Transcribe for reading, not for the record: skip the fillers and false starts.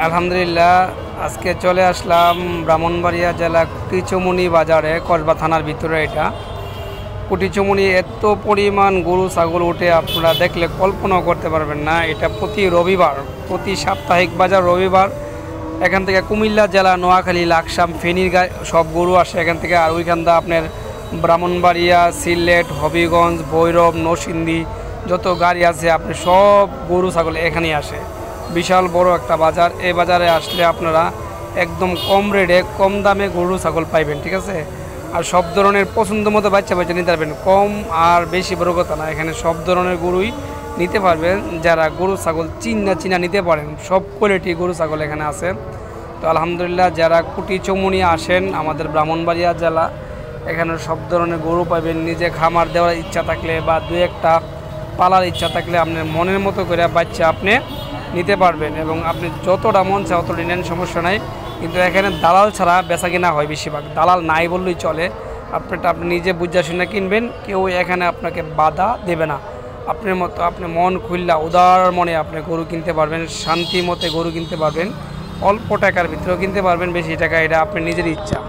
আলহামদুলিল্লাহ, আজকে চলে আসলাম ব্রাহ্মণবাড়িয়া জেলা কুটিচুমুনি বাজারে, কসবা থানার ভিতরে। এটা কুটিচুমুনি, এত পরিমাণ গরু ছাগল উঠে আপনারা দেখলে কল্পনাও করতে পারবেন না। এটা প্রতি রবিবার, প্রতি সাপ্তাহিক বাজার রবিবার। এখান থেকে কুমিল্লা জেলা, নোয়াখালী, লাকসাম, ফেনীর সব গরু আসে এখান থেকে। আর ওইখানটা আপনার ব্রাহ্মণবাড়িয়া, সিলেট, হবিগঞ্জ, ভৈরব, নরসিংদী যত গাড়ি আছে আপনি সব গরু ছাগল এখানেই আসে। বিশাল বড় একটা বাজার। এই বাজারে আসলে আপনারা একদম কম রেটে, কম দামে গরু ছাগল পাইবেন, ঠিক আছে। আর সব ধরনের পছন্দ মতো বাচ্চা নিতে পারবেন। কম আর বেশি বড় কথা না, এখানে সব ধরনের গরুই নিতে পারবেন। যারা গরু ছাগল চিনা নিতে পারেন, সব কোয়ালিটি গরু ছাগল এখানে আছে। তো আলহামদুলিল্লাহ, যারা কুটিচুমুনি আসেন আমাদের ব্রাহ্মণবাড়িয়া জেলা, এখানে সব ধরনের গরু পাবেন। নিজে খামার দেওয়ার ইচ্ছা থাকলে বা দু একটা পালার ইচ্ছা থাকলে আপনার মনের মতো করে বাচ্চা আপনি নিতে পারবেন, এবং আপনি যতটা মন চায় অতটা নেন, সমস্যা নাই। কিন্তু এখানে দালাল ছাড়া বেচা কিনা হয় বেশিরভাগ। দালাল নাই বললেই চলে। আপনি নিজে বুঝা শুনে কিনবেন, কেউ এখানে আপনাকে বাধা দেবে না। আপনার মতো আপনি মন খুললা উদার মনে আপনি গরু কিনতে পারবেন, শান্তি মতে গরু কিনতে পারবেন। অল্প টাকার ভিতরেও কিনতে পারবেন, বেশি টাকা এটা আপনার নিজের ইচ্ছা।